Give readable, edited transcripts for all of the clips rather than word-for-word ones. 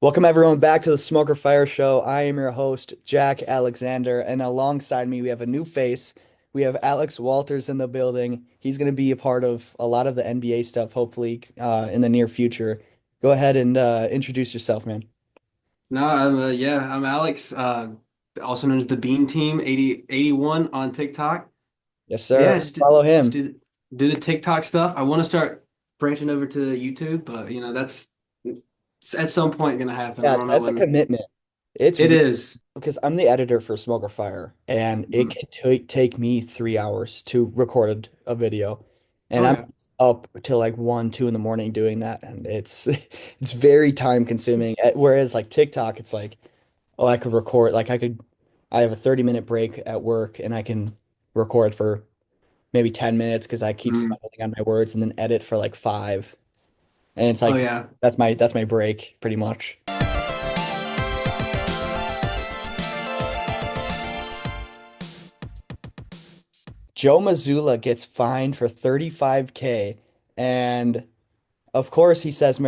Welcome everyone back to the Smoker Fire Show. I am your host, Jack Alexander, and alongside me we have a new face. We have Alex Walters in the building. He's going to be a part of a lot of the NBA stuff, hopefully, in the near future. Go ahead and introduce yourself, man. No, I'm Alex, also known as the Bean Team 8081 on TikTok. Yes, sir. Yeah, just do, Follow just him. do the TikTok stuff. I want to start branching over to YouTube, but that's at some point gonna happen. I Yeah, don't know that's a when. commitment. It's It weird is. because I'm the editor for Smoker Fire, and it Mhm. can take me 3 hours to record a video, and Oh I'm yeah. up till like 1, 2 in the morning doing that, and it's it's very time consuming. Whereas like TikTok, it's like, oh, I could record like I have a 30-minute break at work, and I can record for maybe 10 minutes because I keep Mm. stumbling on my words, and then edit for like five, and it's Oh like yeah. that's my break pretty much. Joe Mazulla gets fined for 35K, and of course he says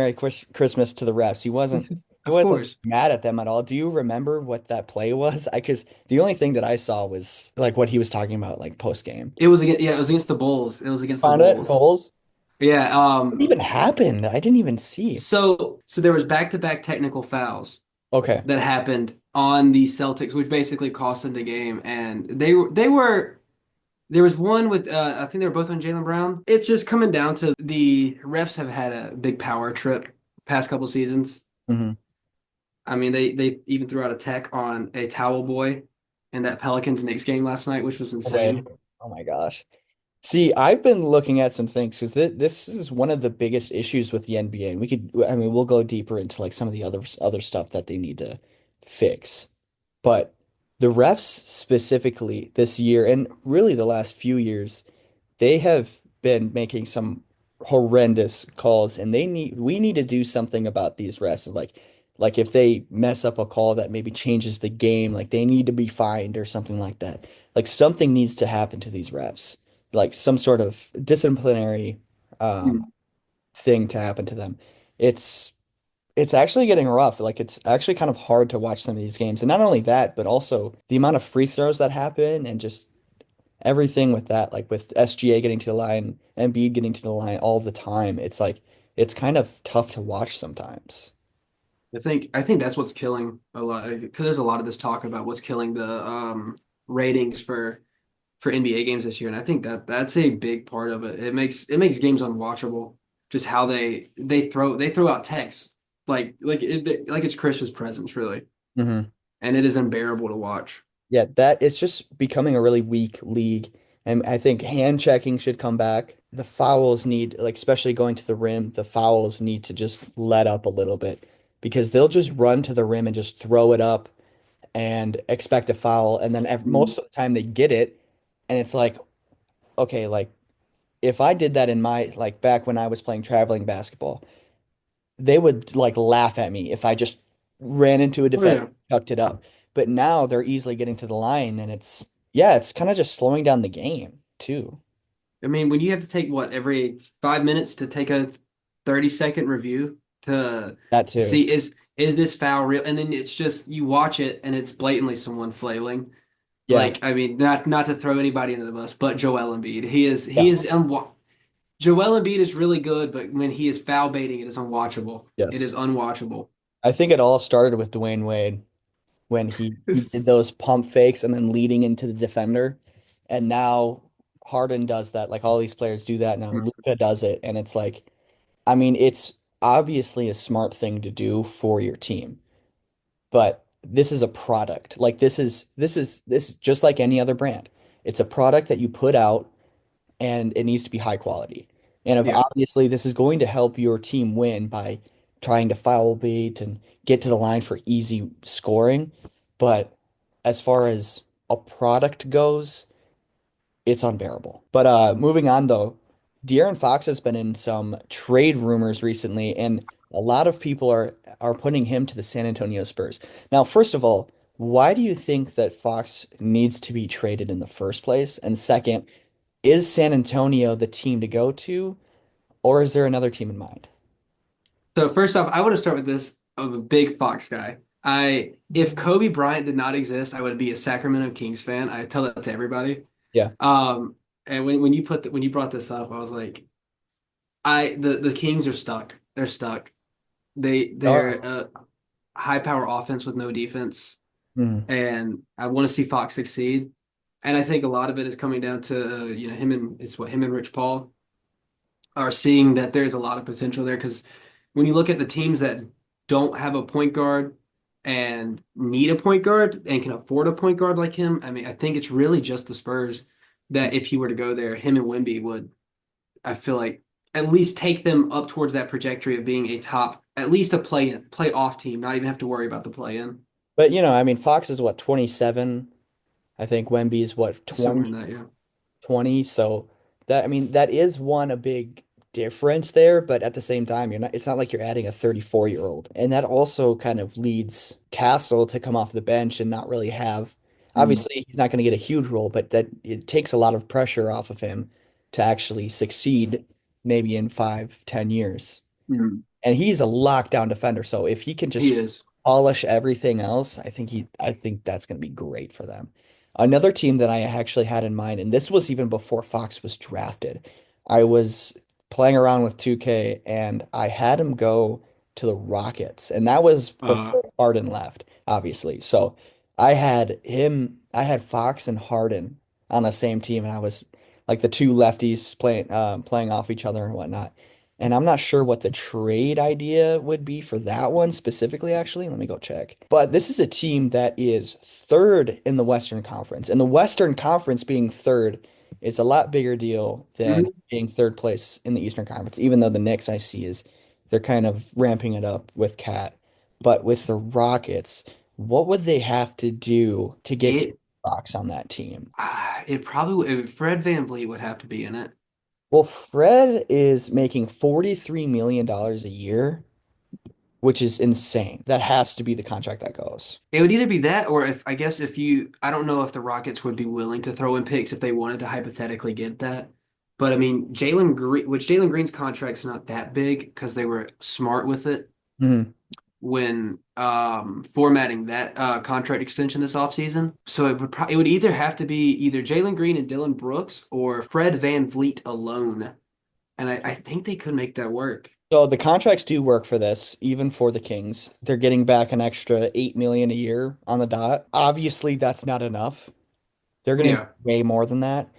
Christmas to the refs. He Of wasn't course. mad at them at all. Do you remember what that play was? I Because the only thing that I saw was like what he was talking about like post game. It was against the Bulls. It was against the Found it, Bulls. goals. Yeah, What even happened? I didn't even see. so there was back-to-back technical fouls Okay. that happened on the Celtics, which basically cost them the game. And they were there was one with I think they were both on Jaylen Brown. It's just coming down to the refs have had a big power trip past couple seasons. Hmm. I mean, they even threw out a tech on a towel boy in that Pelicans Knicks game last night, which was Wait. insane. Oh my gosh. See, I've been looking at some things because this is one of the biggest issues with the NBA, and I mean, we'll go deeper into like some of the other stuff that they need to fix. But the refs specifically this year, and really the last few years, they have been making some horrendous calls, and we need to do something about these refs. And like if they mess up a call that maybe changes the game, like they need to be fined or something like that. Like something needs to happen to these refs, like some sort of disciplinary um, Mm. thing to happen to them. It's it's actually getting rough. Like it's actually kind of hard to watch some of these games. And not only that, but also the amount of free throws that happen and just everything with that, like with SGA getting to the line, Embiid getting to the line all the time. It's like it's kind of tough to watch sometimes. I think that's what's killing a lot because there's a lot of this talk about what's killing the ratings for NBA games this year, and I think that's a big part of it. It makes games unwatchable. Just how they throw out text like it's Christmas presents, really, Hmm. and it is unbearable to watch. Yeah, that it's just becoming a really weak league. And I think hand checking should come back. The fouls need, like, especially going to the rim, the fouls need to just let up a little bit because they'll just run to the rim and just throw it up and expect a foul. And then Mm. most of the time they get it. And it's like, okay, like if I did that in my, like back when I was playing traveling basketball, they would like laugh at me if I just ran into a Oh defender yeah. and tucked it up. But now they're easily getting to the line, and yeah, it's kind of just slowing down the game too. I mean, when you have to take what every 5 minutes to take a 30-second review to That too. see is this foul real, and then it's just you watch it and it's blatantly someone flailing. Yeah. Like, I mean, not to throw anybody into the bus, but Joel Embiid. He is Yeah. he is unwa Joel Embiid is really good, but when he is foul baiting, it is unwatchable. It is Yes. unwatchable. I think it all started with Dwayne Wade when he did those pump fakes and then leading into the defender. And now Harden does that. Like all these players do that now. Luka does it. And it's like, I mean, it's obviously a smart thing to do for your team. But this is a product. Like this is just like any other brand. It's a product that you put out and it needs to be high quality. And if Yeah. obviously this is going to help your team win by trying to foul bait and get to the line for easy scoring, but as far as a product goes, it's unbearable. But moving on though, De'Aaron Fox has been in some trade rumors recently, and a lot of people are putting him to the San Antonio Spurs. Now, first of all, why do you think that Fox needs to be traded in the first place? And second, is San Antonio the team to go to, or is there another team in mind? So first off, I want to start with this. a big Fox guy. If Kobe Bryant did not exist, I would be a Sacramento Kings fan. I tell that to everybody. Yeah. Um, and when you brought this up, I was like, the Kings are stuck. They're stuck. They're Oh. a high power offense with no defense, Mhm. and I want to see Fox succeed. And I think a lot of it is coming down to him and Rich Paul are seeing that there's a lot of potential there because when you look at the teams that don't have a point guard and need a point guard and can afford a point guard like him, I mean, I think it's really just the Spurs that if he were to go there, him and Wemby would, I feel like, at least take them up towards that trajectory of being a top, at least a play off team, not even have to worry about the play in, But I mean, Fox is what, 27? I think Wemby's what, somewhere in 20? that, yeah. 20. So that, I mean, that is one a big difference there, but at the same time, it's not like you're adding a 34-year-old. And that also kind of leads Castle to come off the bench and not really have, Mm. obviously he's not going to get a huge role, but that it takes a lot of pressure off of him to actually succeed maybe in 5, 10 years. Mm. And he's a lockdown defender. So if he can He just is. polish everything else, I think that's going to be great for them. Another team that I actually had in mind, and this was even before Fox was drafted. I was playing around with 2K and I had him go to the Rockets. And that was Uh, before Harden left, obviously. So I had Fox and Harden on the same team, and I was like the two lefties playing off each other and whatnot. And I'm not sure what the trade idea would be for that one specifically, actually. Let me go check. But this is a team that is third in the Western Conference. And the Western Conference being third is a lot bigger deal than mhm. being third place in the Eastern Conference, even though the Knicks I see is they're kind of ramping it up with Cat. But with the Rockets, what would they have to do to get to It Fox on that team? it Fred Van Vliet would have to be in it. Well, Fred is making $43 million dollars a year, which is insane. That has to be the contract that goes. It would either be that or if I guess if you I don't know if the Rockets would be willing to throw in picks if they wanted to hypothetically get that. But I mean, Jalen Green, which Jalen Green's contract's not that big because they were smart with it Mhm. when formatting that contract extension this offseason. So it would either have to be either Jalen Green and Dylan Brooks or Fred Van Vliet alone. And I think they could make that work. So the contracts do work for this, even for the Kings. They're getting back an extra 8 million a year on the dot. Obviously, that's not enough. They're going to Yeah. need way more than that.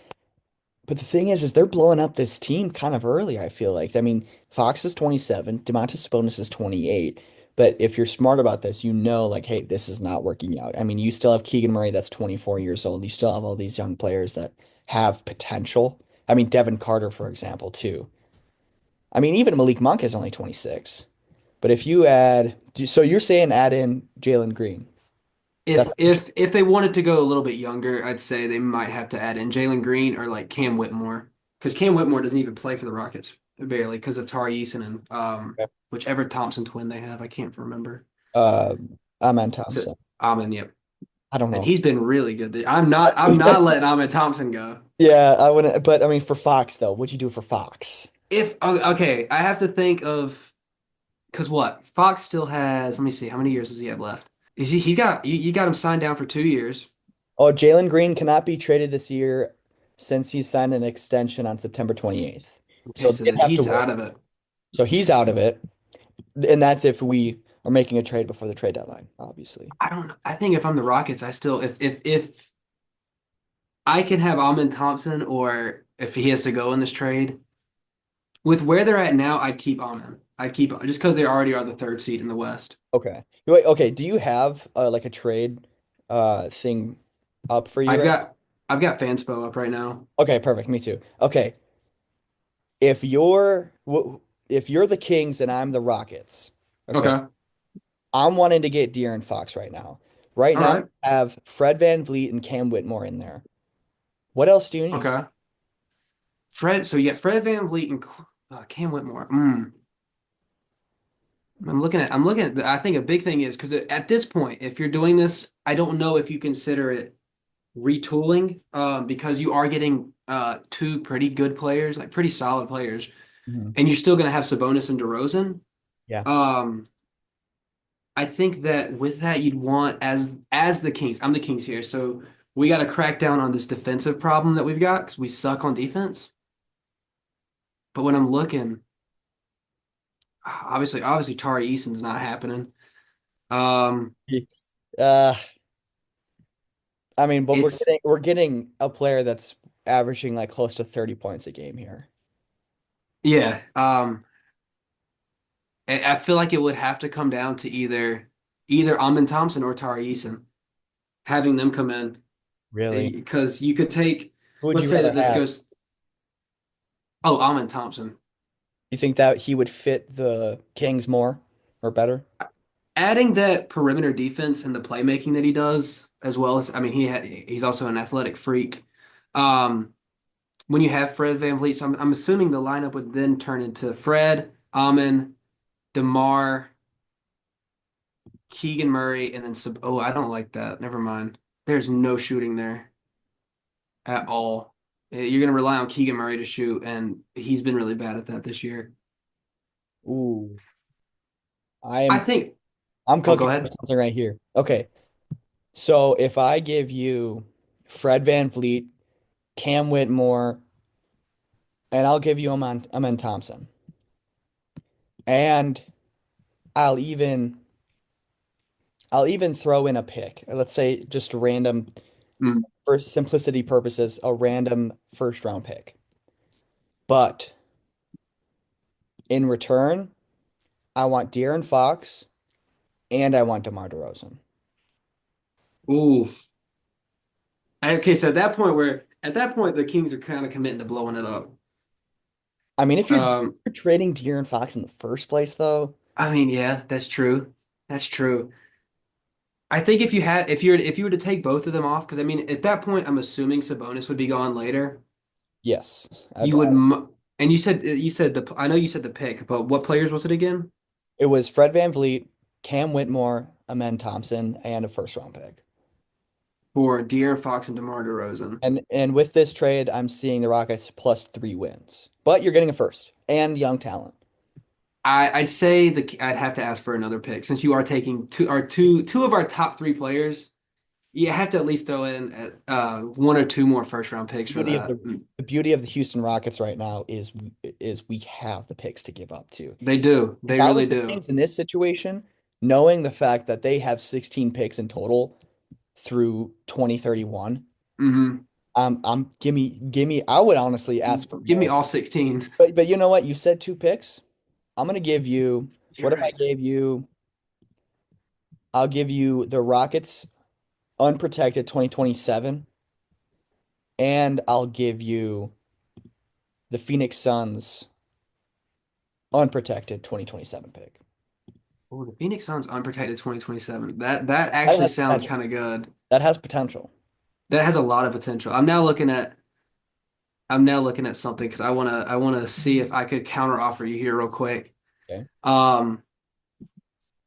But the thing is they're blowing up this team kind of early, I feel like. I mean, Fox is 27, Domantas Sabonis is 28. But if you're smart about this, you know, like, hey, this is not working out. I mean, you still have Keegan Murray that's 24 years old. You still have all these young players that have potential. I mean, Devin Carter, for example, too. I mean, even Malik Monk is only 26. But if you add, so you're saying add in Jalen Green. That's If they wanted to go a little bit younger, I'd say they might have to add in Jalen Green or like Cam Whitmore because Cam Whitmore doesn't even play for the Rockets barely because of Tari Eason and whichever Thompson twin they have. I can't remember. uh, Amen So Thompson. Amen, yep, I don't and know. he's been really good. I'm not letting Amen Thompson go. Yeah, I wouldn't. But I mean, for Fox though, what'd you do for Fox? If okay, I have to think of because what Fox still has. Let me see, how many years does he have left? Is he got you got him signed down for 2 years? Oh, Jalen Green cannot be traded this year since he signed an extension on September 28th. Okay, So so they then have to he's wait. out of it. So he's out of it, and that's if we are making a trade before the trade deadline, obviously. I don't know. I think if I'm the Rockets, I still if I can have Amin Thompson or if he has to go in this trade, with where they're at now, I'd keep Amin. I'd keep just because they already are the third seed in the West. Okay. Wait, okay. Do you have like a trade thing up for you I've right got I've got Fanspo up right now. now? Okay, perfect. Me too. Okay. If you're if you're the Kings and I'm the Rockets, okay, Okay. I'm wanting to get De'Aaron Fox right now. Right All now, right. I have Fred Van Vliet and Cam Whitmore in there. What else do you need? Okay. So you got Fred Van Vliet and Cam Whitmore. I'm looking at I think a big thing is because at this point, if you're doing this, I don't know if you consider it retooling because you are getting two pretty good players, like pretty solid players, Mhm. and you're still going to have Sabonis and DeRozan. Yeah. Um, I think that with that you'd want as the Kings. I'm the Kings here, so we got to crack down on this defensive problem that we've got because we suck on defense. But when I'm looking, obviously Tari Eason's not happening. Um, Uh, I mean, but it's we're getting a player that's averaging like close to 30 points a game here. yeah. I feel like it would have to come down to either Amin Thompson or Tari Eason, having them come in Really? because you could take. Who would Let's you say rather that this have? goes. Oh, Amin Thompson. You think that he would fit the Kings more or better? Adding that perimeter defense and the playmaking that he does, as well as I mean, he's also an athletic freak. Um, when you have Fred VanVleet, so I'm assuming the lineup would then turn into Fred, Amin, DeMar, Keegan Murray, and then oh, I don't like that. Never mind. There's no shooting there at all. You're going to rely on Keegan Murray to shoot, and he's been really bad at that this year. Ooh, I I am think. I'm Oh, go cooking with ahead. something right here. Okay. So if I give you Fred Van Vliet, Cam Whitmore, and I'll give you Amen Thompson. And I'll even I'll even throw in a pick. Let's say just a random, Mm. for simplicity purposes, a random first round pick. But in return, I want DeAaron Fox and I want DeMar DeRozan. Ooh. Okay, so at that point the Kings are kind of committing to blowing it up. I mean, if Um, you're trading De'Aaron Fox in the first place, though, I mean, yeah, that's true. That's true. I think if you were to take both of them off, because I mean, at that point, I'm assuming Sabonis would be gone later. yes, You would, and you said the I know you said the pick, but what players was it again? it was Fred Van Vliet, Cam Whitmore, Amen Thompson, and a first round pick. For De'Aaron Fox and DeMar DeRozan. And with this trade, I'm seeing the Rockets plus 3 wins. But you're getting a first and young talent. I'd say I'd have to ask for another pick since you are taking two of our top three players. You have to at least throw in one or two more first round picks for Beauty of that. the beauty of the Houston Rockets right now is we have the picks to give up to. They do. If They I really was the do. Kings in this situation, knowing the fact that they have 16 picks in total through 2031, Hmm. give me. I would honestly ask for Give me more. all 16. But you know what? You said 2 picks. I'm gonna give you. You're What if I right. gave you? I'll give you the Rockets unprotected 2027, and I'll give you the Phoenix Suns unprotected 2027 pick. Oh, the Phoenix Suns unprotected 2027. That That actually has sounds potential. kind of good. That has potential. That has a lot of potential. I'm now looking at something because I wanna see if I could counter offer you here real quick. Okay. Um,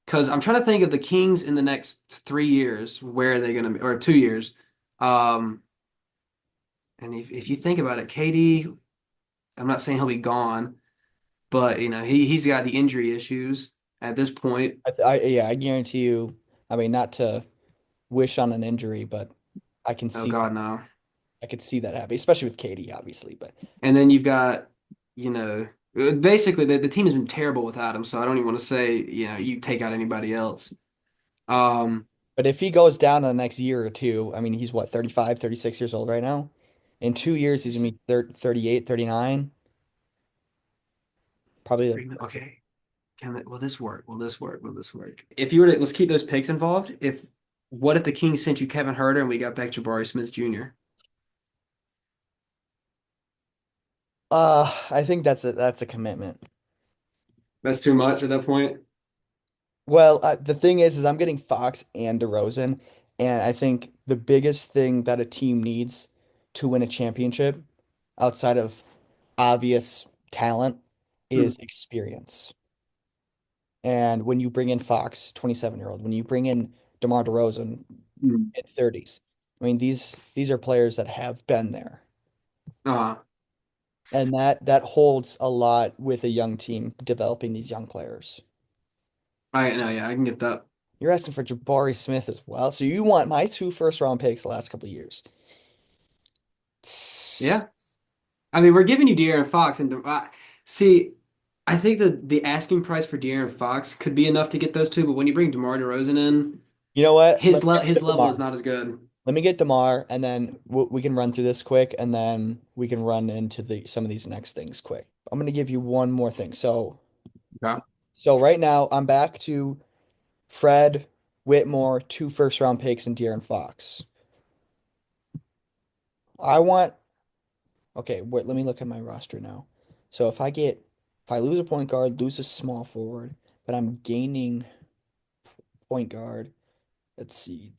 because I'm trying to think of the Kings in the next 3 years. Where are they gonna be? Or 2 years? Um, and if you think about it, KD, I'm not saying he'll be gone, but he's got the injury issues at this point. Yeah, I guarantee you. I mean, not to wish on an injury, but I can Oh see that. God, no. I could see that happening, especially with Katie, obviously. But And then you've got, basically the team has been terrible without him, so I don't even want to say, you take out anybody else. Um, but if he goes down in the next year or two, I mean, he's what, 35, 36 years old right now. In 2 years, he's gonna be 38, 39. Probably like, okay. Will this work? Will this work? Will this work? If you were to let's keep those picks involved. What if the Kings sent you Kevin Huerter and we got back Jabari Smith Jr.? I think that's a commitment. That's too much at that point. Well, the thing is I'm getting Fox and DeRozan, and I think the biggest thing that a team needs to win a championship, outside of obvious talent, Hmm. is experience. And when you bring in Fox, 27-year-old, when you bring in DeMar DeRozan, Hmm. mid-30s, I mean these are players that have been there, Uh, and that holds a lot with a young team developing these young players. I know, yeah, I can get that. You're asking for Jabari Smith as well. So you want my two first round picks the last couple of years. Yeah. I mean, we're giving you De'Aaron Fox, and see, I think the asking price for De'Aaron Fox could be enough to get those two, but when you bring DeMar DeRozan in, You know what? Let me his get level is DeMar. not as good. Let me get DeMar, and then we can run through this quick, and then we can run into the some of these next things quick. I'm gonna give you one more thing. Okay. So right now I'm back to Fred Whitmore, two first round picks, and De'Aaron Fox. I want Okay, wait, let me look at my roster now. So if I lose a point guard, lose a small forward, but I'm gaining point guard. Let's see,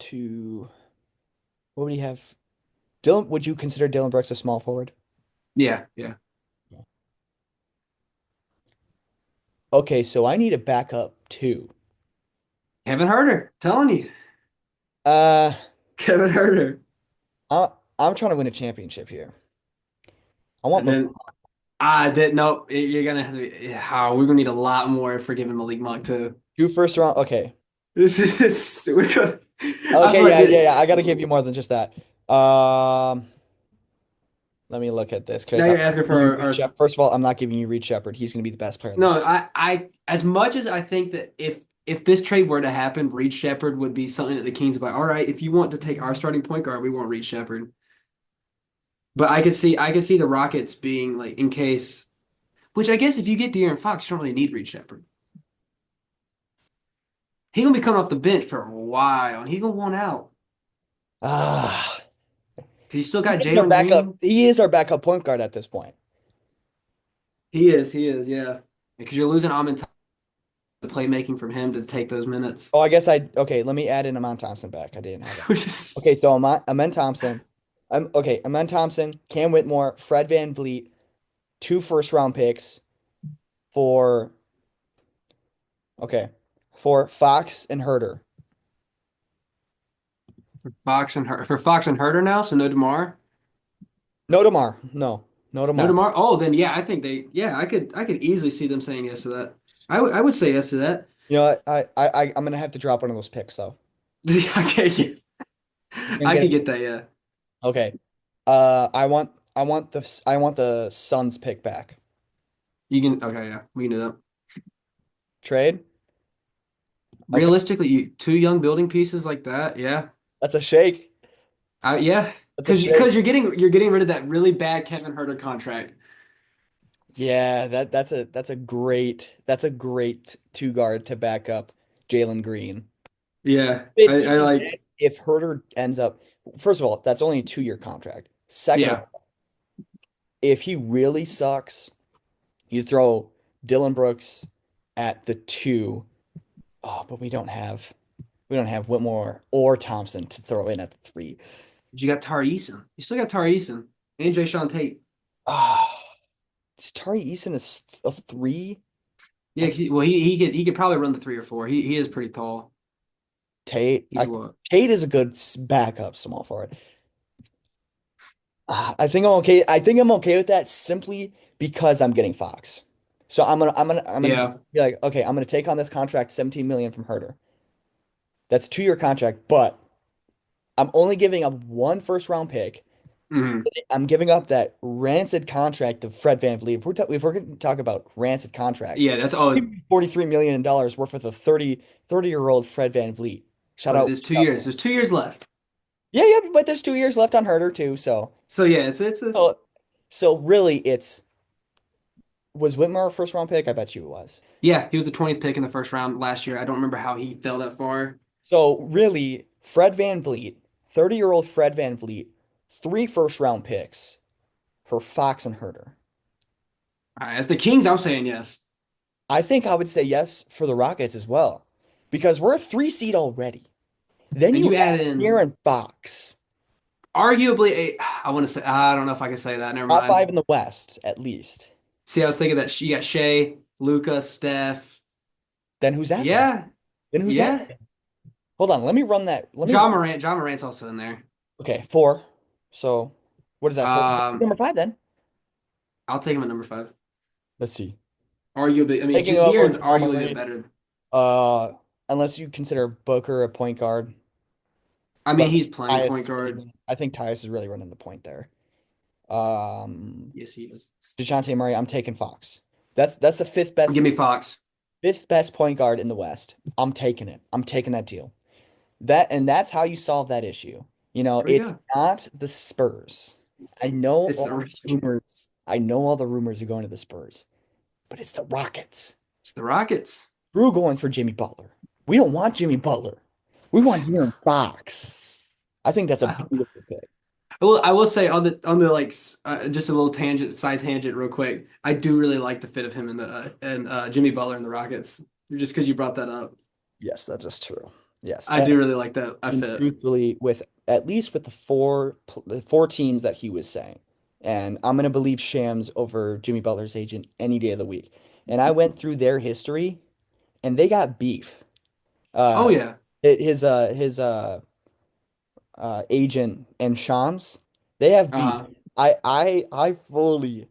what would you have? Dylan, would you consider Dylan Brooks a small forward? Yeah, yeah. Yeah. Okay, so I need a backup too. Kevin Herter, telling you. Uh, Kevin Herter. I'm trying to win a championship here. I want And Malik. then I did nope. You're gonna have to be. Yeah, we're gonna need a lot more for giving Malik Monk too. Two first round. Okay. We're gonna. I feel Okay, like yeah. I gotta give you more than just that. Um, Let me look at this. now Okay, I'm you're asking giving you for Reed our. Shep- First of all, I'm not giving you Reed Shepard. He's going to be the best player on this No, team. as much as I think that if this trade were to happen, Reed Shepard would be something that the Kings would be like, all right, if you want to take our starting point guard, we want Reed Shepard. But I could see the Rockets being like in case, which I guess if you get De'Aaron Fox, you don't really need Reed Shepard. He gonna be coming off the bench for a while, and he gonna want out Ah, because you still got Jalen Green. He is our backup point guard at this point. He is, yeah. Because you're losing Amin the playmaking from him to take those minutes. Oh, I guess okay, let me add in Amon Thompson back. I didn't have that. Which Okay, is- so Amon Thompson. Amon Thompson, Cam Whitmore, Fred Van Vliet, two first round picks for okay, for Fox and Herter. For Fox and Herter now, so no DeMar. No DeMar. No. No No DeMar. DeMar. Oh, then yeah, I think yeah, I could easily see them saying yes to that. I would say yes to that. You know what? I'm gonna have to drop one of those picks though. Okay, You can I get could get that, yeah. Okay. I want the Suns pick back. You can okay, yeah, we can do that. Trade? Okay. Realistically, two young building pieces like that, yeah. That's a shake. Yeah, That's a because shake. you're getting rid of that really bad Kevin Herter contract. Yeah, that's a great two guard to back up Jalen Green. Yeah, But I even then, like if Herter ends up, first of all, that's only a 2 year contract. Second of yeah. all, if he really sucks, you throw Dylan Brooks at the two. Oh, but we don't have Whitmore or Thompson to throw in at the three. You got Tari Eason. You still got Tari Eason and Jay Sean Tate. Ah, is Tari Eason a three? Yeah, That's well, he could probably run the 3 or 4. He is pretty tall. Tate. He's what? Tate is a good backup small forward. I think I'm okay. I think I'm okay with that simply because I'm getting Fox. So I'm gonna Yeah. be like, okay, I'm gonna take on this contract, 17 million from Herter. That's a 2 year contract, but I'm only giving up one first round pick. Hmm. I'm giving up that rancid contract of Fred VanVleet. If we're going to talk about rancid contracts, Yeah, that's give oh, me $43 million worth of a 30-year-old Fred VanVleet. Shout but it out. is 2 years. There's 2 years left. Yeah, but there's 2 years left on Herter too. So yeah, it's So, so really, was Whitmer a first round pick? I bet you it was. yeah. He was the 20th pick in the first round last year. I don't remember how he fell that far. So really, Fred VanVleet, 30-year-old Fred VanVleet, three first round picks for Fox and Herter. All right, as the Kings, I'm saying yes. I think I would say yes for the Rockets as well, because we're a 3 seed already. Then And you you have add in De'Aaron Fox, arguably a. I want to say I don't know if I can say that. Never top mind. five in the West at least. See, I was thinking that you got Shea, Luca, Steph. Then who's that then? Yeah, Then who's that yeah. then? Hold on, let me run that. Let me run. John Morant's also in there. Okay, four. So what is that? Four. Um, Number five then. I'll take him at number 5. Let's see. Arguably, I mean, Taking over De'Aaron's Jamal arguably a Murray. better. Uh, unless you consider Booker a point guard. I But mean, he's playing point guard. I think Tyus is really running the point there. Um, Yes, he is. DeJounte Murray, I'm taking Fox. That's the Give me Fox. fifth best point guard in the West. I'm taking it. I'm taking that deal. That's how you solve that issue. There we It's go. not the Spurs. I know It's all the the rumors. I know all the rumors are going to the Spurs, but it's the Rockets. it's the Rockets. We're going for Jimmy Butler. We don't want Jimmy Butler. We want DeAaron Fox. I think that's a beautiful pick. I will say on the like just a little side tangent, real quick. I do really like the fit of him and Jimmy Butler and the Rockets. Just because you brought that up, Yes, that is true. Yes, I do really like that. I and fit. truthfully, with at least with the four teams that he was saying, and I'm gonna believe Shams over Jimmy Butler's agent any day of the week. And I went through their history, and they got beef. Oh Uh, yeah. his agent and Shams, they have beef. Uh, I fully,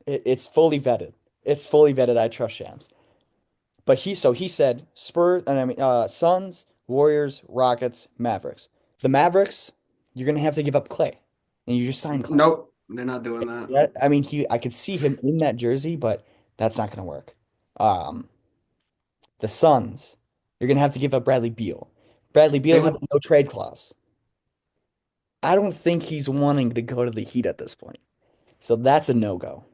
it's fully vetted. It's fully vetted. I trust Shams. But he said Spurs, and I mean Suns, Warriors, Rockets, Mavericks. The Mavericks, you're gonna have to give up Clay, and you just signed Clay. nope, they're not doing that. I mean, I could see him in that jersey, but that's not gonna work. Um, the Suns, you're gonna have to give up Bradley Beal. Bradley They Beal has would. a no trade clause. I don't think he's wanting to go to the Heat at this point, so that's a no go.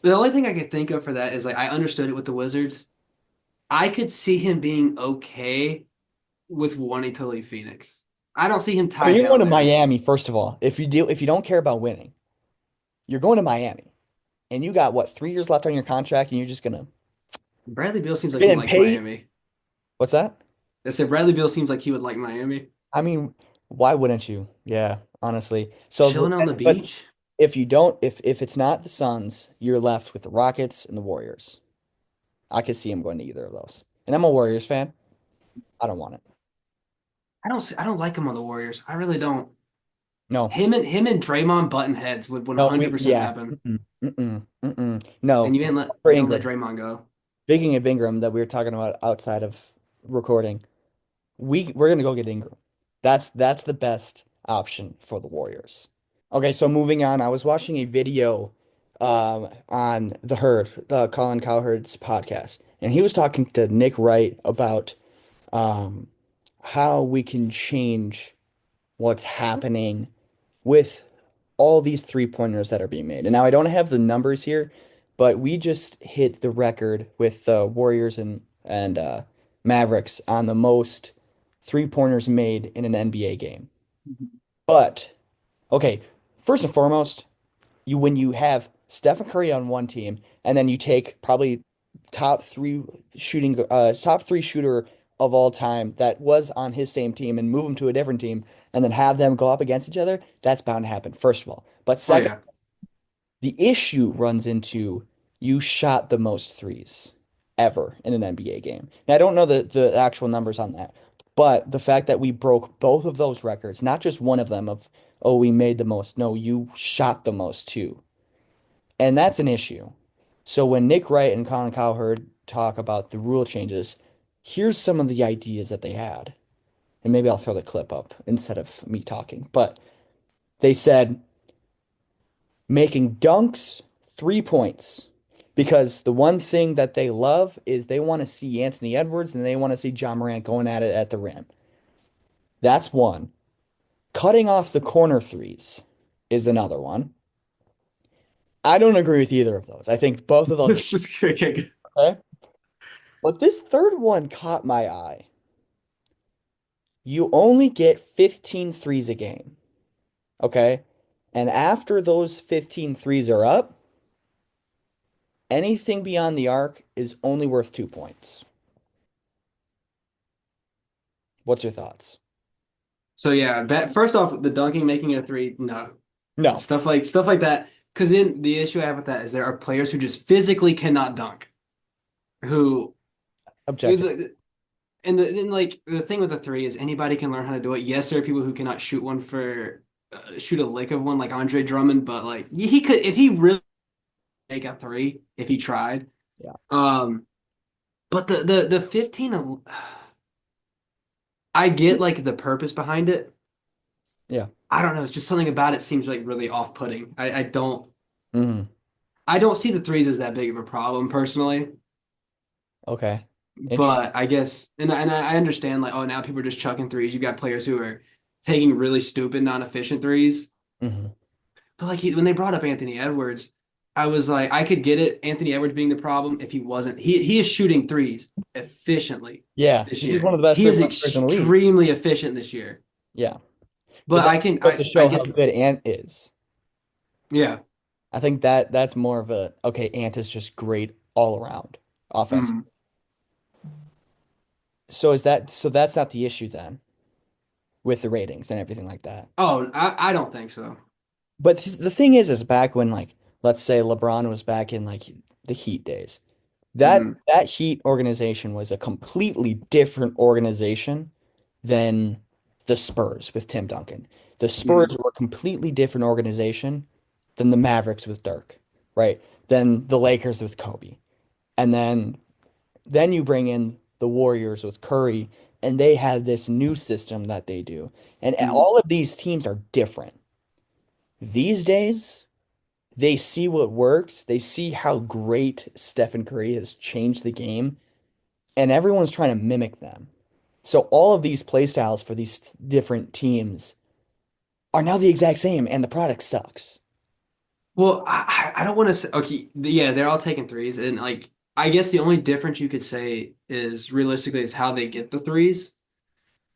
The only thing I could think of for that is like I understood it with the Wizards. I could see him being okay with wanting to leave Phoenix. I don't see him I mean, tied you're going down to there. Miami first of all. If you don't care about winning, you're going to Miami. And you got what, 3 years left on your contract, and you're just gonna Bradley Beal seems like he getting likes paid. Miami. What's that? I said Bradley Beal seems like he would like Miami. I mean, why wouldn't you? Yeah, honestly. Chilling on the But beach. if you don't, if it's not the Suns, you're left with the Rockets and the Warriors. I could see him going to either of those. And I'm a Warriors fan. I don't want it. I don't like him on the Warriors. I really don't. No, Him and Draymond button heads would no, 100% yeah. happen. No, And you didn't let Ingram. Draymond go. Speaking of Ingram that we were talking about outside of recording, we're gonna go get Ingram. That's the best option for the Warriors. Okay, so moving on, I was watching a video on the Herd, Colin Cowherd's podcast, and he was talking to Nick Wright about um, how we can change what's happening with all these three-pointers that are being made. And now I don't have the numbers here, but we just hit the record with the Warriors and Mavericks on the most three-pointers made in an NBA game. But okay, first and foremost, when you have Stephen Curry on one team, and then you take probably top three shooter of all time that was on his same team and move him to a different team, and then have them go up against each other, that's bound to happen, first of all. But Oh second, yeah. the issue runs into you shot the most threes ever in an NBA game. Now, I don't know the actual numbers on that, but the fact that we broke both of those records, not just one of them of, oh, we made the most. No, you shot the most too. And that's an issue. So when Nick Wright and Colin Cowherd talk about the rule changes, here's some of the ideas that they had. And maybe I'll throw the clip up instead of me talking. But they said making dunks 3 points. Because the one thing that they love is they want to see Anthony Edwards and they want to see John Morant going at it at the rim. That's one. Cutting off the corner threes is another one. I don't agree with either of those. I think both of those This is okay. are okay. But this third one caught my eye. You only get 15 threes a game, okay? And after those 15 threes are up, anything beyond the arc is only worth 2 points. What's your thoughts? So yeah, first off, the dunking, making it a three, no. No, Stuff like that. Because then the issue I have with that is there are players who just physically cannot dunk. Who objective. and like the thing with the three is anybody can learn how to do it. Yes, there are people who cannot shoot a lick of one like Andre Drummond, but like he could if he really make a three if he tried. Yeah. Um, but the 15 I get like the purpose behind it. Yeah. I don't know. It's just something about it seems like really off-putting. Hmm. I don't see the threes as that big of a problem personally. Okay. Interesting. But I guess, and I understand like, oh, now people are just chucking threes. You've got players who are taking really stupid, non-efficient threes. Hmm. But like when they brought up Anthony Edwards, I was like, I could get it, Anthony Edwards being the problem if he wasn't. He is shooting threes efficiently Yeah, this he's one year. of the best He is three-point shooters in the league. extremely efficient this year. Yeah, but But that I can goes to I show how get good Ant is. yeah. I think that's more of a okay. Ant is just great all around offense. Mm. So is that so? That's not the issue then with the ratings and everything like that. Oh, I don't think so. But the thing is back when like let's say LeBron was back in like the Heat days. Mm. That Heat organization was a completely different organization than the Spurs with Tim Duncan. The Spurs Mm. were a completely different organization than the Mavericks with Dirk, right? Than the Lakers with Kobe. And then you bring in the Warriors with Curry, and they have this new system that they do. And Mm. all of these teams are different. These days, they see what works. They see how great Stephen Curry has changed the game, and everyone's trying to mimic them. So all of these play styles for these different teams are now the exact same, and the product sucks. Well, I don't want to say okay, yeah, they're all taking threes, and like I guess the only difference you could say is realistically is how they get the threes.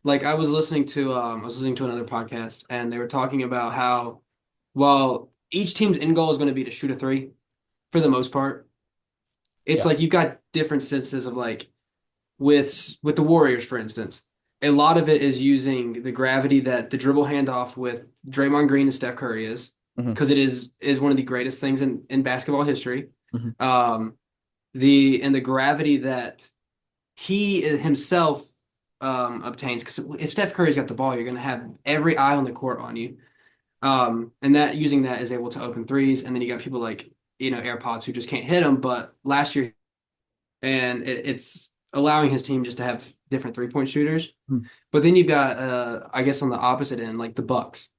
Like I was listening to another podcast, and they were talking about how well each team's end goal is going to be to shoot a three for the most part. It's Yeah. like you've got different senses of like with the Warriors, for instance. A lot of it is using the gravity that the dribble handoff with Draymond Green and Steph Curry is, Hmm. because it is one of the greatest things in basketball history. Hmm. Um, the gravity that he himself obtains, because if Steph Curry's got the ball, you're going to have every eye on the court on you. And that using that is able to open threes, and then you got people like AirPods who just can't hit them. But last year and it's allowing his team just to have different 3-point shooters. But then you've got, I guess, on the opposite end, like the Bucks.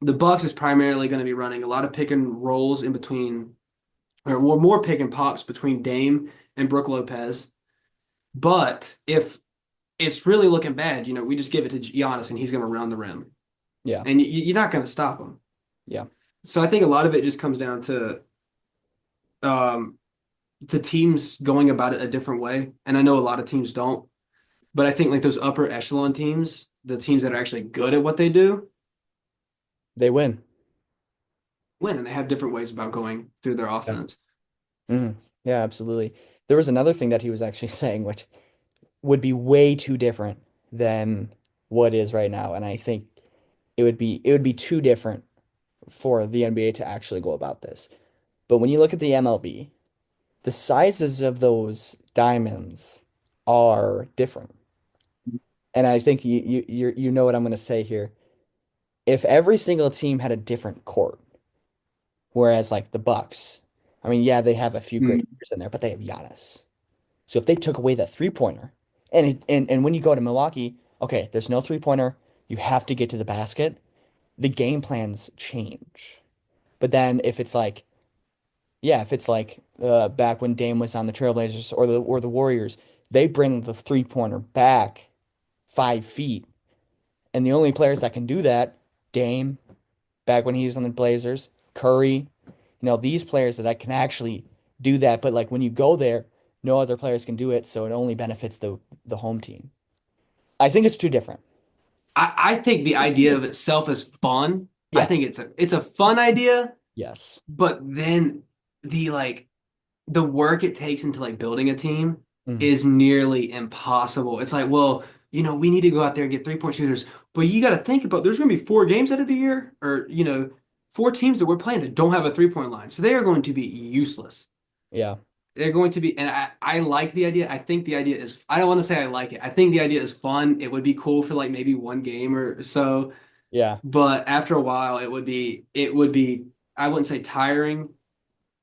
The Bucks is primarily going to be running a lot of pick and rolls in between, or more pick and pops between Dame and Brook Lopez. But if it's really looking bad, we just give it to Giannis and he's going to run the rim, Yeah. and you're not going to stop him. Yeah. So I think a lot of it just comes down to um, the teams going about it a different way, and I know a lot of teams don't. But I think like those upper echelon teams, the teams that are actually good at what they do, They win. win, and they have different ways about going through their Yeah. offense. Hmm. Yeah, absolutely. There was another thing that he was actually saying, which would be way too different than what is right now, and I think it would be too different for the NBA to actually go about this. But when you look at the MLB, the sizes of those diamonds are different. And I think you know what I'm going to say here. If every single team had a different court, whereas like the Bucks, I mean, yeah, they have a few great Mm. players in there, but they have Giannis. So if they took away that three-pointer, and when you go to Milwaukee, okay, there's no three-pointer, you have to get to the basket. The game plans change. But then if it's like, yeah, if it's like back when Dame was on the Trailblazers or the Warriors, they bring the three-pointer back 5 feet. And the only players that can do that, Dame, back when he was on the Blazers, Curry, these players that I can actually do that. But like when you go there, no other players can do it, so it only benefits the home team. I think it's too different. I think the idea of itself is fun. I Yeah. think it's a fun idea, Yes. but then the like the work it takes into like building a team Mhm. is nearly impossible. It's like, well, we need to go out there and get 3-point shooters, but you got to think about there's going to be 4 games out of the year, or 4 teams that we're playing that don't have a 3-point line, so they are going to be useless. Yeah. They're going to be, and I like the idea. I think the idea is, I don't want to say I like it. I think the idea is fun. It would be cool for like maybe one game or so, Yeah. but after a while, it would be, I wouldn't say tiring.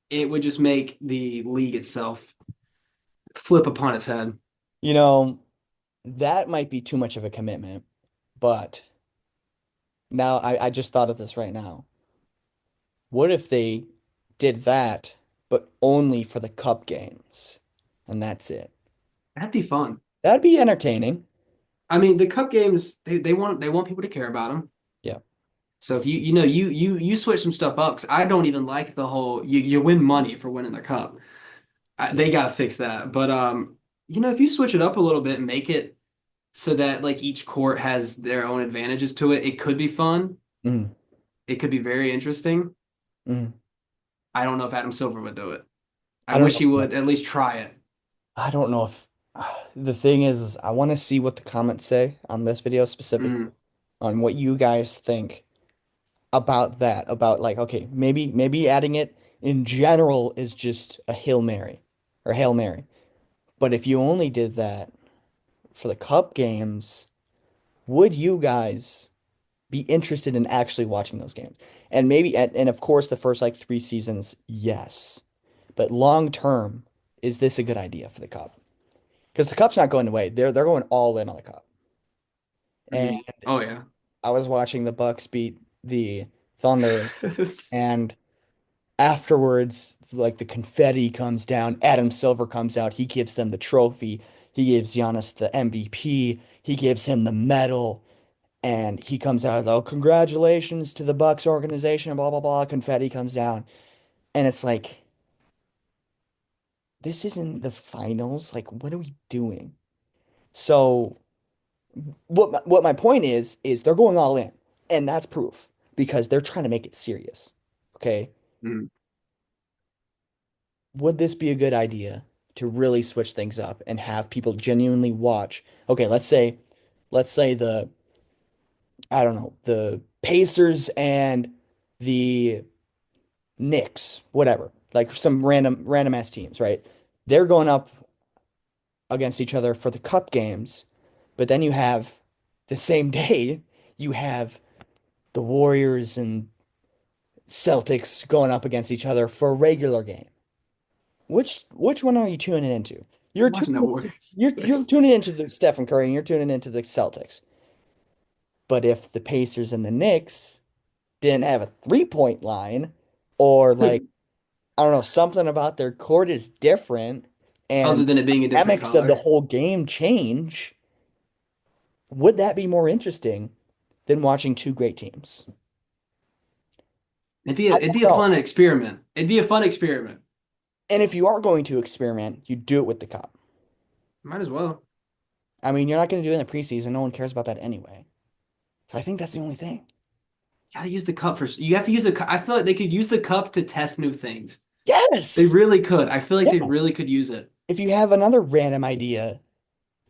It would just make the league itself flip upon its head. You know, that might be too much of a commitment. But now I just thought of this right now. What if they did that, but only for the cup games? And that's it. That'd be fun. That'd be entertaining. I mean, the cup games, they want people to care about them. Yeah. So if you switch some stuff up, 'cause I don't even like the whole you win money for winning the cup. Yeah. They gotta fix that. But if you switch it up a little bit and make it so that like each court has their own advantages to it, it could be fun. Mm, It could be very interesting. mm. I don't know if Adam Silver would do it. I I don't wish he know. would at least try it. I don't know if the thing is I want to see what the comments say on this video specifically Mm, on what you guys think about that, about like, okay, maybe adding it in general is just a Hail Mary or Hail Mary. But if you only did that for the cup games, would you guys be interested in actually watching those games? And maybe and of course the first like 3 seasons, yes. But long term, is this a good idea for the cup? Because the cup's not going away. They're going all in on the cup. And oh yeah. I was watching the Bucks beat the Thunder, and afterwards, like the confetti comes down, Adam Silver comes out, he gives them the trophy, he gives Giannis the MVP, he gives him the medal, and he comes out, oh, congratulations to the Bucks organization, blah blah blah, confetti comes down. And it's like, this isn't the finals. Like, what are we doing? So what my point is they're going all in, and that's proof because they're trying to make it serious. Okay, Mm. would this be a good idea to really switch things up and have people genuinely watch? Okay, let's say the I don't know, the Pacers and the Knicks, whatever, like some random ass teams, right? They're going up against each other for the cup games, but then you have the same day you have the Warriors and Celtics going up against each other for a regular game. Which one are you tuning into? You're I'm watching that tuning into, Warriors. you're tuning into the Stephen Curry and you're tuning into the Celtics. But if the Pacers and the Knicks didn't have a 3-point line, or like I don't know, something about their court is different Other and than it the being a different dynamics of the color. whole game change, would that be more interesting than watching two great teams? It'd be a, I it'd don't be a know. fun experiment. It'd be a fun experiment. And if you are going to experiment, you do it with the cup. Might as well. I mean, you're not going to do it in the preseason. No one cares about that anyway. So I think that's the only thing. Gotta use the cup for. You have to use the cup. I feel like they could use the cup to test new things. They Yes. really could. I feel like they Yeah. really could use it. If you have another random idea,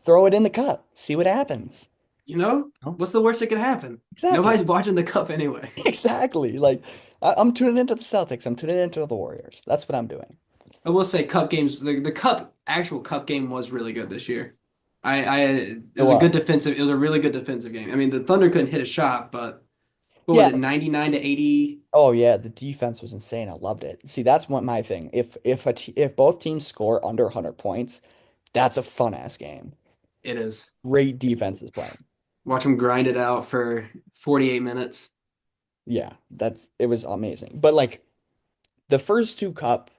throw it in the cup. See what happens. You know? Oh, What's the worst that could happen? exactly. Nobody's watching the cup anyway. Exactly. Like I'm tuning into the Celtics. I'm tuning into the Warriors. That's what I'm doing. I will say cup games, the cup actual cup game was really good this year. It It was a good was. defensive, it was a really good defensive game. I mean, the Thunder couldn't hit a shot, but what was Yeah. it, 99 to 80? Oh yeah, the defense was insane. I loved it. See, that's what my thing. If both teams score under 100 points, that's a fun ass game. It is. Great defense is playing. Watch them grind it out for 48 minutes. Yeah, it was amazing. But like the first two cup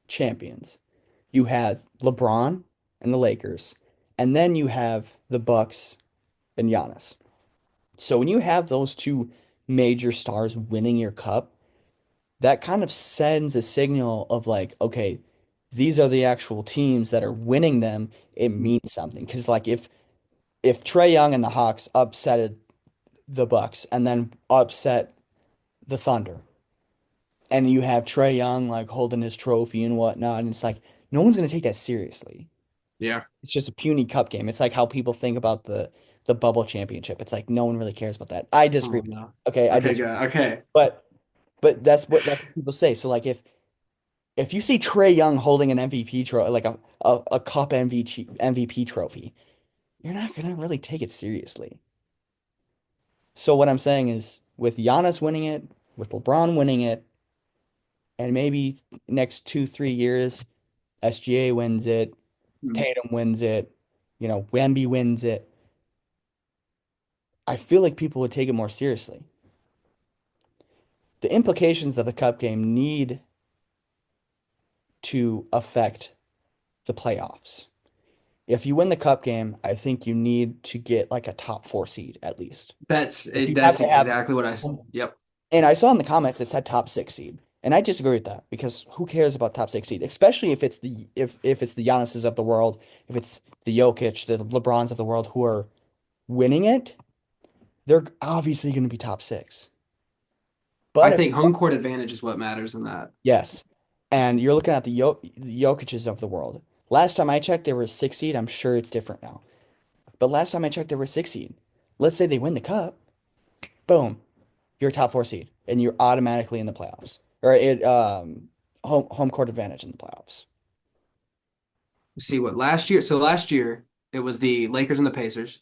champions, you had LeBron and the Lakers, and then you have the Bucks and Giannis. So when you have those two major stars winning your cup, that kind of sends a signal of like, okay, these are the actual teams that are winning them. It means something. Because like if Trae Young and the Hawks upsetted the Bucks and then upset the Thunder, and you have Trae Young like holding his trophy and whatnot, and it's like no one's gonna take that seriously. Yeah. It's just a puny cup game. It's like how people think about the bubble championship. It's like no one really cares about that. I disagree Oh with no. that. Okay, I Okay, disagree. good. Okay. But that's what people say. So like if you see Trae Young holding an MVP trophy, like a cup MVP trophy, you're not gonna really take it seriously. So what I'm saying is with Giannis winning it, with LeBron winning it, and maybe next 2, 3 years, SGA wins it, Hmm. Tatum wins it. Wemby wins it, I feel like people would take it more seriously. The implications of the cup game need to affect the playoffs. If you win the cup game, I think you need to get like a top four seed at least. That's Like it. you have That's to have, exactly what yep. and I saw in the comments it said top six seed, and I disagree with that because who cares about top six seed, especially if it's the Giannis's of the world, if it's the Jokic, the LeBrons of the world who are winning it, they're obviously going to be top six. I But if think home court advantage is what matters in that. yes, and you're looking at the Jokic's of the world. Last time I checked, they were a six seed. I'm sure it's different now. But last time I checked, they were a six seed. Let's say they win the cup, boom, you're a top four seed, and you're automatically in the playoffs, or it home court advantage in the playoffs. See what last year. So last year it was the Lakers and the Pacers,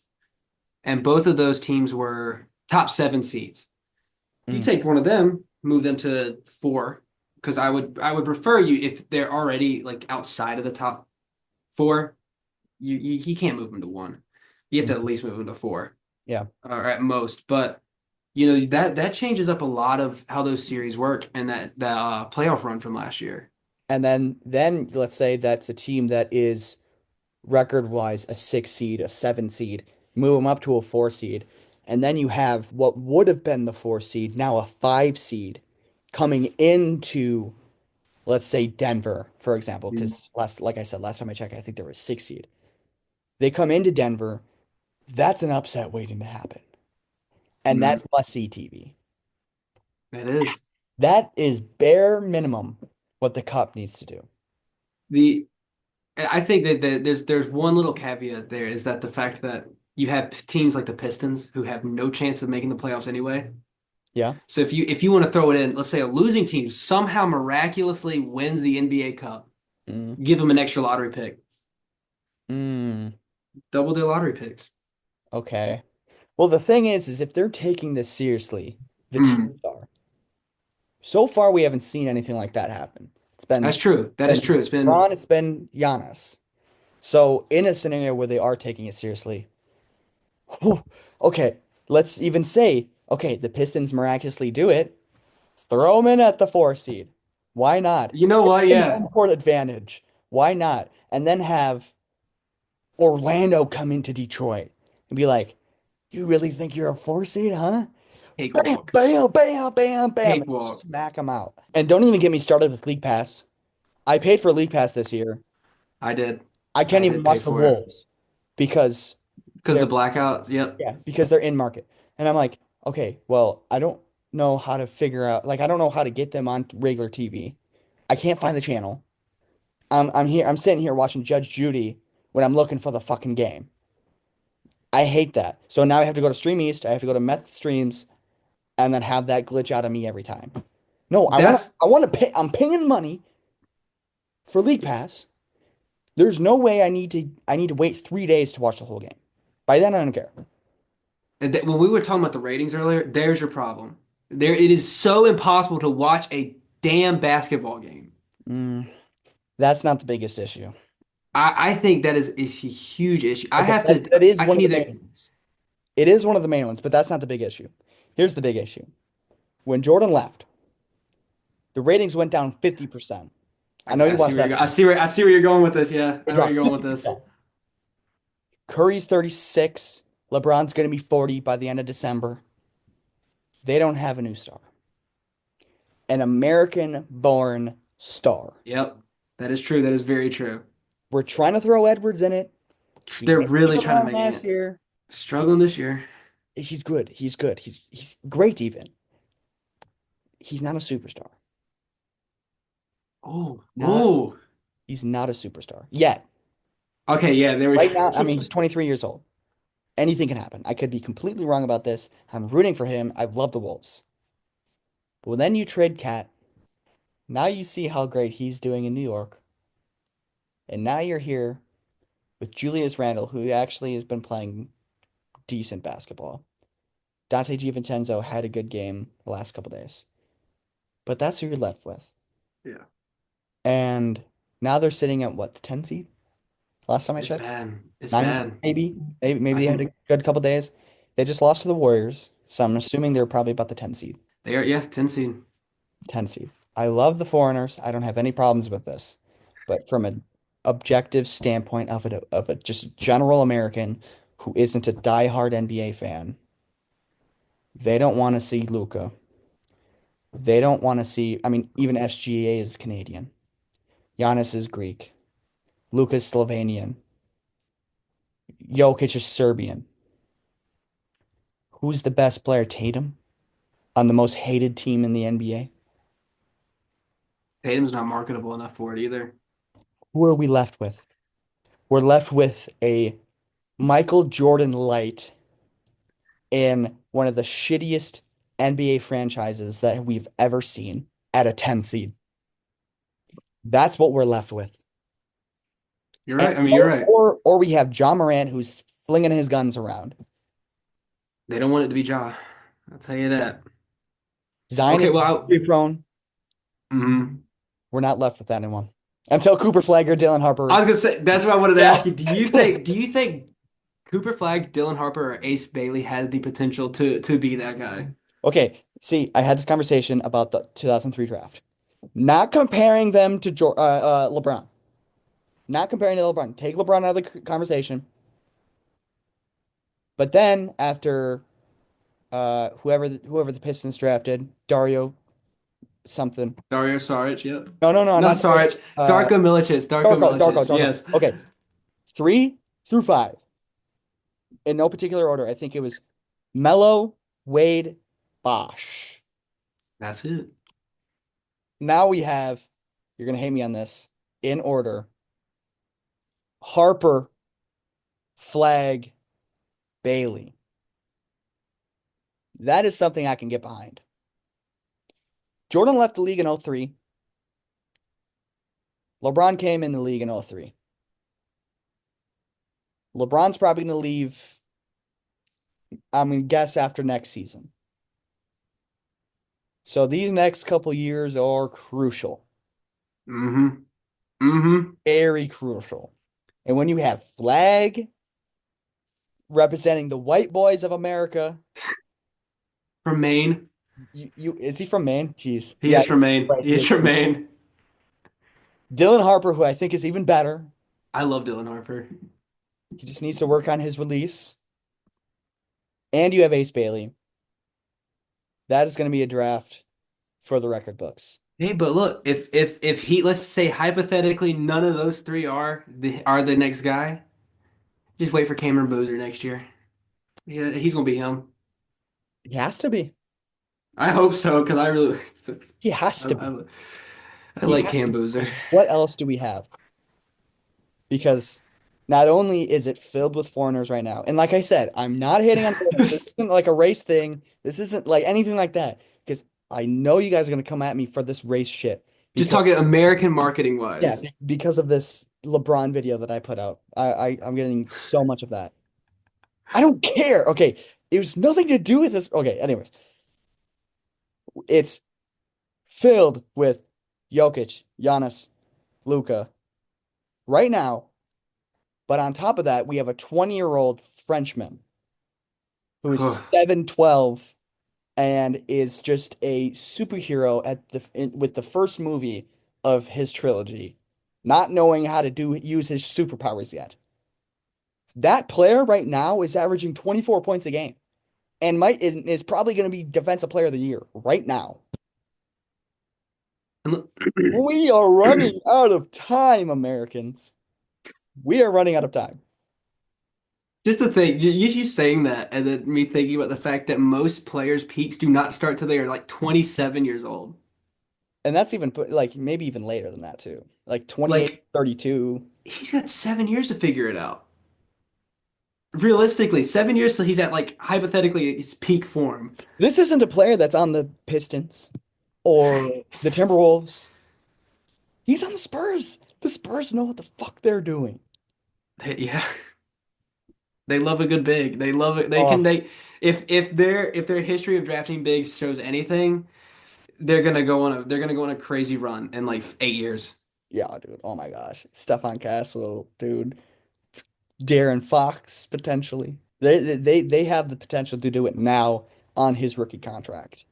and both of those teams were top seven seeds. You Mm, take one of them, move them to four, because I would prefer you if they're already like outside of the top four. You can't move them to one. You have to at mm. least move them to four, Yeah, or at most. But that changes up a lot of how those series work and that playoff run from last year. and then let's say that's a team that is record wise a six seed, a seven seed, move them up to a four seed, and then you have what would have been the four seed now a five seed coming into, let's say, Denver, for example, Mm. because like I said, last time I checked, I think there was six seed. They come into Denver, that's an upset waiting to happen. And Mm. that's must see TV. That is That is bare minimum what the cup needs to do. the. I think that there's one little caveat there is that the fact that you have teams like the Pistons who have no chance of making the playoffs anyway. Yeah. So if you want to throw it in, let's say a losing team somehow miraculously wins the NBA Cup, Mm. give them an extra lottery pick, Mm. double their lottery picks. Okay. Well, the thing is if they're taking this seriously, the teams Mm. are. So far, we haven't seen anything like that happen. It's That's been true. That is been true. It's been Ron, it's been Giannis. So in a scenario where they are taking it seriously, okay, let's even say, okay, the Pistons miraculously do it. Throw them in at the four seed. Why not? you know Give what? them Yeah. home court advantage. Why not? And then have Orlando come into Detroit and be like, "You really think you're a four seed, huh?" Bam, Cakewalk. bam, bam, bam, bam, and Cakewalk. smack them out. And don't even get me started with League Pass. I paid for League Pass this year. I did. I I can't even did pay watch the for it. Wolves because Because they're the blackout. Yep. yeah, because they're in market. And I'm like, okay, well, I don't know how to figure out like I don't know how to get them on regular TV. I can't find the channel. I'm sitting here watching Judge Judy when I'm looking for the fucking game. I hate that. So now I have to go to Stream East, I have to go to Meth Streams, and then have that glitch out of me every time. No, That's I want to pay I'm paying money for League Pass. There's no way I need to wait 3 days to watch the whole game. By then I don't care. when we were talking about the ratings earlier, there's your problem. It is so impossible to watch a damn basketball game. Mm, that's not the biggest issue. I think that is a huge issue. Okay, that is I one can of the either main ones. It is one of the main ones, but that's not the big issue. Here's the big issue. When Jordan left, the ratings went down 50%. I know you I see watched where you're that going. game. I see where you're going with this. Yeah, They I know where dropped you're going with this. 50%. Curry's 36. LeBron's going to be 40 by the end of December. They don't have a new star. An American-born star. Yep, that is true. That is very true. We're trying to throw Edwards in it. He They're didn't really give trying to along make last it year. struggling this year. He's good. He's good. He's great even. He's not a superstar. Oh, Not oh. he's not a superstar yet. Okay, yeah, there we Right now, I go. mean, he's 23 years old. Anything can happen. I could be completely wrong about this. I'm rooting for him. I love the Wolves. But when then you trade Cat, now you see how great he's doing in New York. And now you're here with Julius Randle, who actually has been playing decent basketball. Dante DiVincenzo had a good game the last couple days. But that's who you're left with. Yeah. And now they're sitting at what, the 10 seed? Last time I It's checked, bad. It's 9 bad. maybe I they had a think good couple days. They just lost to the Warriors, so I'm assuming they're probably about the 10 seed. they are, yeah, 10 seed. 10 seed. I love the foreigners. I don't have any problems with this. But from an objective standpoint of a just general American who isn't a diehard NBA fan, they don't want to see Luka. They don't want to see, I mean, even SGA is Canadian. Giannis is Greek. Luka's Slovenian. Jokic is Serbian. Who's the best player? Tatum on the most hated team in the NBA. Tatum's not marketable enough for it either. Who are we left with? We're left with a Michael Jordan light in one of the shittiest NBA franchises that we've ever seen at a 10 seed. That's what we're left with. You're And, right. I mean, you're right. or we have John Morant who's flinging his guns around. They don't want it to be Ja. I'll tell you that. Zion Okay, is well, injury prone. mhm. We're not left with anyone until Cooper Flagger, Dylan Harper I was is. gonna say that's what I wanted to Yeah. ask you. Do you think Cooper Flag, Dylan Harper, or Ace Bailey has the potential to be that guy? Okay. See, I had this conversation about the 2003 draft. Not comparing them to LeBron. Not comparing to LeBron. Take LeBron out of the conversation. But then after whoever the Pistons drafted, Dario something. Dario Saric, yep. No, Not not Dario. Saric. Uh, Darko Milicic. Darko Darko, Milicic. Darko. Yes. Okay, 3 through 5 in no particular order. I think it was Melo, Wade, Bosh. That's it. Now we have. You're gonna hate me on this. In order: Harper, Flag, Bailey. That is something I can get behind. Jordan left the league in 03. LeBron came in the league in 03. LeBron's probably going to leave, I'm going to guess, after next season. So these next couple years are crucial, Mm-hmm. Mm-hmm. very crucial. And when you have Flag representing the white boys of America, From Maine. you is he from Maine? Jeez. He Yeah, is from Maine. right. He is from Maine. Dylan Harper, who I think is even better. I love Dylan Harper. He just needs to work on his release. And you have Ace Bailey. That is going to be a draft for the record books. Hey, but look, if he let's say hypothetically none of those three are the next guy, just wait for Cameron Boozer next year. Yeah, he's gonna be him. He has to be. I hope so, because I really He has I, to be. I, I He like has Cam to be Boozer. because what else do we have? Because not only is it filled with foreigners right now, and like I said, I'm not hitting on foreigners. This isn't like a race thing. This isn't like anything like that. Because I know you guys are gonna come at me for this race shit. Just Because talking American marketing yeah, wise. because of this LeBron video that I put out. I'm getting so much of that. I don't care. Okay. It was nothing to do with this. Okay, anyways. It's filled with Jokic, Giannis, Luka right now. But on top of that, we have a 20-year-old Frenchman who is 7'12" and is just a superhero with the first movie of his trilogy, not knowing how to use his superpowers yet. That player right now is averaging 24 points a game and is probably going to be defensive player of the year right now. We are running out of time, Americans. We are running out of time. Just to think, you saying that, and then me thinking about the fact that most players' peaks do not start till they are like 27 years old. And that's even like maybe even later than that too. Like 28, Like 32. he's got 7 years to figure it out. Realistically, 7 years till he's at like hypothetically his peak form. This isn't a player that's on the Pistons or the Timberwolves. He's on the Spurs. The Spurs know what the fuck they're doing. Yeah, they love a good big. They love it. They can Oh, they if their history of drafting bigs shows anything, they're gonna go on a crazy run in like 8 years. yeah, dude. Oh my gosh. Stefan Castle, dude. DeAaron Fox potentially. They have the potential to do it now on his rookie contract.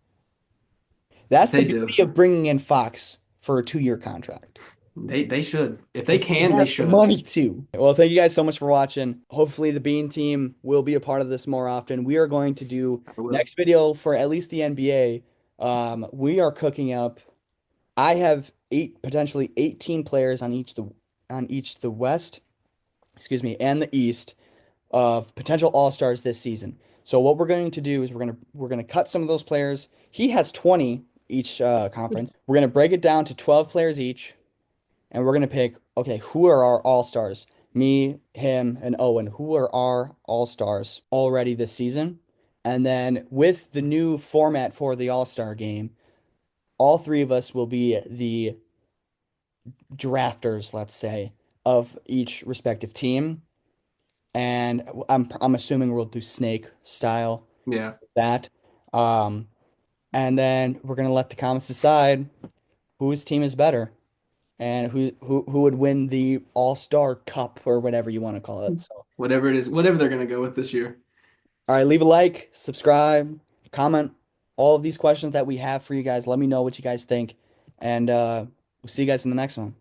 That's the They do. beauty of bringing in Fox for a 2-year contract. They should. If they It's they can, they have the should. money too. Well, thank you guys so much for watching. Hopefully, the Bean team will be a part of this more often. We are going to do I will. next video for at least the NBA. We are cooking up. I have potentially 18 players on each the West, excuse me, and the East of potential All-Stars this season. So what we're going to do is we're gonna cut some of those players. He has 20 each conference. We're gonna break it down to 12 players each, and we're gonna pick, okay, who are our all-stars? Me, him, and Owen. Who are our all-stars already this season? And then with the new format for the All-Star game, all three of us will be the drafters, let's say, of each respective team. And I'm assuming we'll do snake style Yeah. that. Um, and then we're gonna let the comments decide whose team is better and who would win the All-Star Cup or whatever you want to call it. So, Whatever it is, whatever they're gonna go with this year. all right, leave a like, subscribe, comment all of these questions that we have for you guys. Let me know what you guys think, and we'll see you guys in the next one.